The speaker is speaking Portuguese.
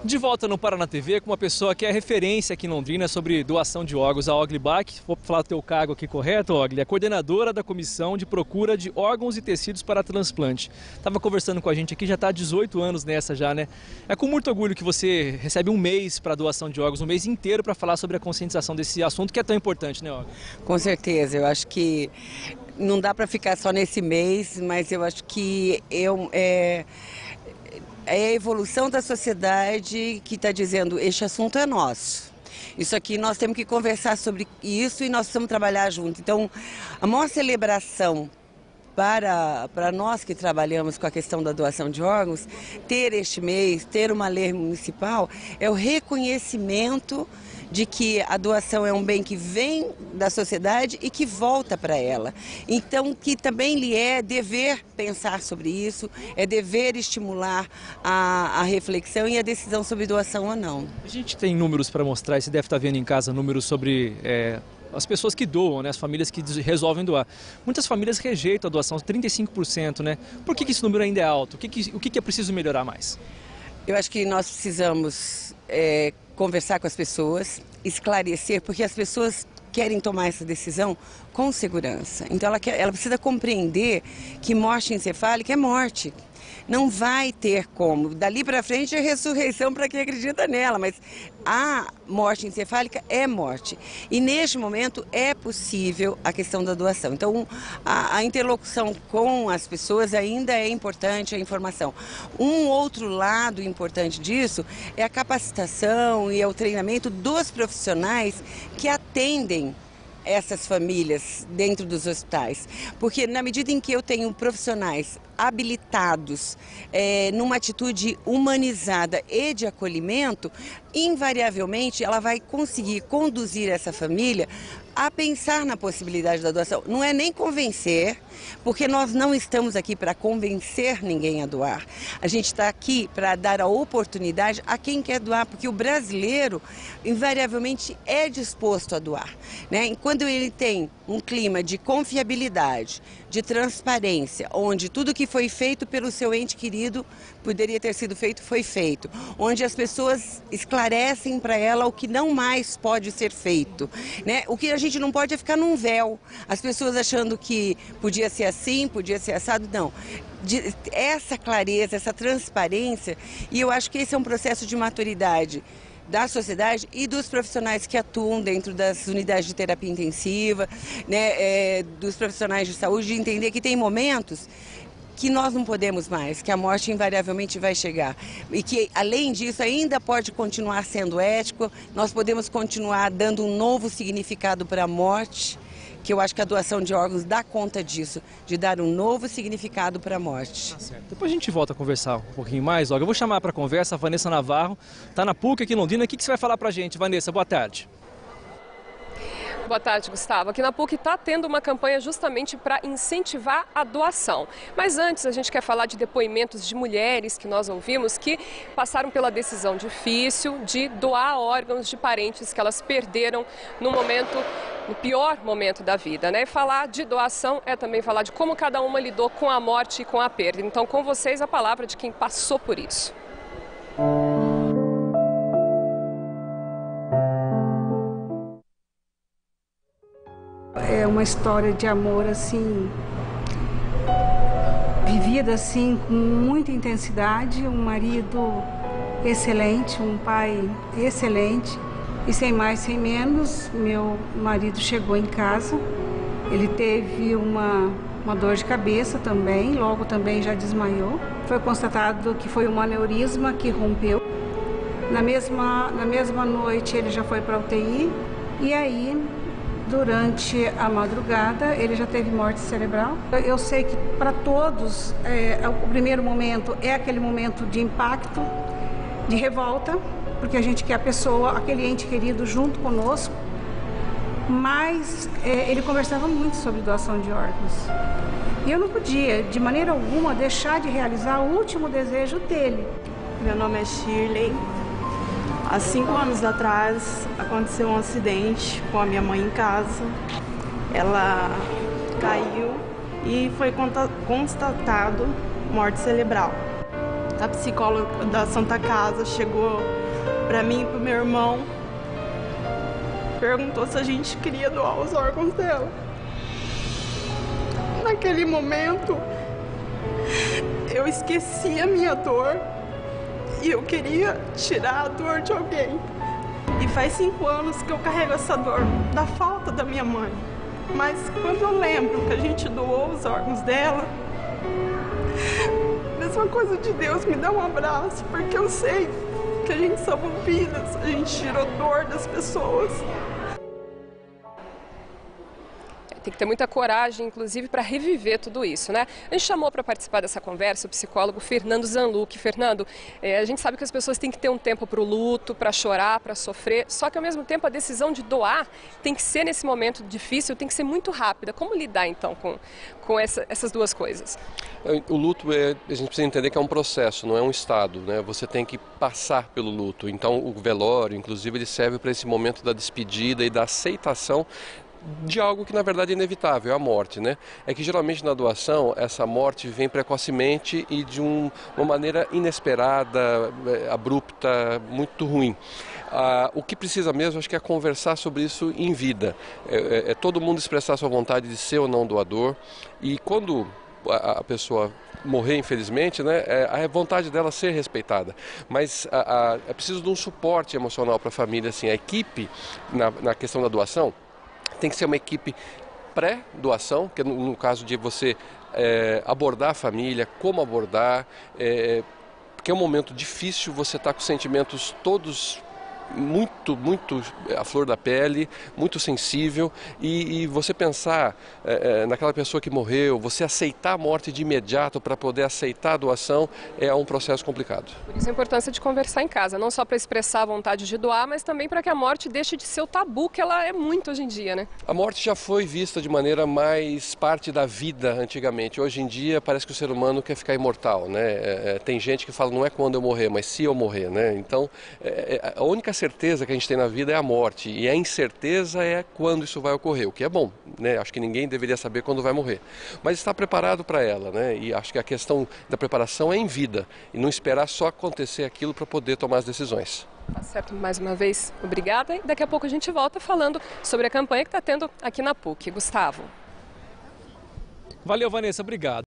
De volta no Paraná TV com uma pessoa que é referência aqui em Londrina sobre doação de órgãos, a Ogli Bach. Vou falar do teu cargo aqui correto, Ogli? É coordenadora da Comissão de Procura de Órgãos e Tecidos para Transplante. Estava conversando com a gente aqui, já está há 18 anos nessa já, né? É com muito orgulho que você recebe um mês para doação de órgãos, um mês inteiro para falar sobre a conscientização desse assunto que é tão importante, né, Ogli? Com certeza, eu acho que não dá para ficar só nesse mês, mas eu acho que é a evolução da sociedade que está dizendo este assunto é nosso. Isso aqui nós temos que conversar sobre isso e nós precisamos trabalhar junto. Então, a maior celebração para nós que trabalhamos com a questão da doação de órgãos, ter este mês, ter uma lei municipal, é o reconhecimento de que a doação é um bem que vem da sociedade e que volta para ela. Então, que também lhe é dever pensar sobre isso, é dever estimular a reflexão e a decisão sobre doação ou não. A gente tem números para mostrar, você deve estar vendo em casa números sobre as pessoas que doam, né? As famílias que resolvem doar. Muitas famílias rejeitam a doação, 35%, né? Por que esse número ainda é alto? O que é preciso melhorar mais? Eu acho que nós precisamos conversar com as pessoas, esclarecer, porque as pessoas querem tomar essa decisão com segurança. Então ela precisa compreender que morte encefálica é morte. Não vai ter como. Dali para frente é ressurreição para quem acredita nela, mas a morte encefálica é morte. E neste momento é possível a questão da doação. Então a interlocução com as pessoas ainda é importante, a informação. Um outro lado importante disso é a capacitação e o treinamento dos profissionais que atendem essas famílias dentro dos hospitais, porque na medida em que eu tenho profissionais habilitados numa atitude humanizada e de acolhimento, invariavelmente ela vai conseguir conduzir essa família a pensar na possibilidade da doação. Não é nem convencer, porque nós não estamos aqui para convencer ninguém a doar. A gente está aqui para dar a oportunidade a quem quer doar, porque o brasileiro invariavelmente é disposto a doar, né? Quando ele tem um clima de confiabilidade, de transparência, onde tudo que foi feito pelo seu ente querido poderia ter sido feito, foi feito. Onde as pessoas esclarecem para ela o que não mais pode ser feito, né? O que a gente não pode é ficar num véu. As pessoas achando que podia ser assim, podia ser assado, não. Essa clareza, essa transparência, e eu acho que esse é um processo de maturidade da sociedade e dos profissionais que atuam dentro das unidades de terapia intensiva, né, dos profissionais de saúde, de entender que tem momentos que nós não podemos mais, que a morte invariavelmente vai chegar. E que, além disso, ainda pode continuar sendo ético, nós podemos continuar dando um novo significado para a morte, que eu acho que a doação de órgãos dá conta disso, de dar um novo significado para a morte. Tá certo. Depois a gente volta a conversar um pouquinho mais, Olga. Eu vou chamar para a conversa a Vanessa Navarro, está na PUC aqui em Londrina. O que você vai falar para a gente, Vanessa? Boa tarde. Boa tarde, Gustavo. Aqui na PUC está tendo uma campanha justamente para incentivar a doação. Mas antes a gente quer falar de depoimentos de mulheres que nós ouvimos que passaram pela decisão difícil de doar órgãos de parentes que elas perderam no pior momento da vida, né? Falar de doação é também falar de como cada uma lidou com a morte e com a perda. Então, com vocês, a palavra de quem passou por isso. É uma história de amor, assim, vivida, assim, com muita intensidade. Um marido excelente, um pai excelente. E sem mais, sem menos, meu marido chegou em casa. Ele teve uma dor de cabeça também, logo também já desmaiou. Foi constatado que foi um aneurisma que rompeu. Na mesma noite ele já foi para a UTI e aí, durante a madrugada, ele já teve morte cerebral. Eu sei que para todos o primeiro momento é aquele momento de impacto, de revolta, porque a gente quer a pessoa, aquele ente querido junto conosco, mas ele conversava muito sobre doação de órgãos. E eu não podia, de maneira alguma, deixar de realizar o último desejo dele. Meu nome é Shirley. Há 5 anos atrás aconteceu um acidente com a minha mãe em casa. Ela caiu e foi constatado morte cerebral. A psicóloga da Santa Casa chegou para mim e para o meu irmão, perguntou se a gente queria doar os órgãos dela. Naquele momento, eu esqueci a minha dor e eu queria tirar a dor de alguém. E faz 5 anos que eu carrego essa dor da falta da minha mãe. Mas quando eu lembro que a gente doou os órgãos dela, a mesma coisa de Deus me dá um abraço, porque eu sei que a gente salvou vidas, a gente tirou dor das pessoas. Tem que ter muita coragem, inclusive, para reviver tudo isso, né? A gente chamou para participar dessa conversa o psicólogo Fernando Zanluc. Fernando, a gente sabe que as pessoas têm que ter um tempo para o luto, para chorar, para sofrer, só que ao mesmo tempo a decisão de doar tem que ser nesse momento difícil, tem que ser muito rápida. Como lidar então com essas duas coisas? O luto, a gente precisa entender que é um processo, não é um estado, né? Você tem que passar pelo luto. Então o velório, inclusive, ele serve para esse momento da despedida e da aceitação de algo que na verdade é inevitável, é a morte, né? É que geralmente na doação essa morte vem precocemente e de uma maneira inesperada, abrupta, muito ruim. O que precisa mesmo, acho que é conversar sobre isso em vida. É todo mundo expressar sua vontade de ser ou não doador, e quando a pessoa morrer, infelizmente, né, a vontade dela ser respeitada. Mas é preciso de um suporte emocional para a família, assim. A equipe, na questão da doação, tem que ser uma equipe pré-doação, que no caso de você abordar a família, como abordar, porque é um momento difícil, você está com sentimentos todos muito à flor da pele, muito sensível, e você pensar naquela pessoa que morreu, você aceitar a morte de imediato para poder aceitar a doação, é um processo complicado. Por isso a importância de conversar em casa, não só para expressar a vontade de doar, mas também para que a morte deixe de ser o tabu que ela é muito hoje em dia, né? A morte já foi vista de maneira mais parte da vida antigamente. Hoje em dia parece que o ser humano quer ficar imortal, né? Tem gente que fala, não é quando eu morrer, mas se eu morrer, né? Então, a única certeza que a gente tem na vida é a morte, e a incerteza é quando isso vai ocorrer, o que é bom, né? Acho que ninguém deveria saber quando vai morrer, mas estar preparado para ela, né? E acho que a questão da preparação é em vida, e não esperar só acontecer aquilo para poder tomar as decisões. Tá certo, mais uma vez, obrigada, e daqui a pouco a gente volta falando sobre a campanha que está tendo aqui na PUC. Gustavo. Valeu, Vanessa, obrigado.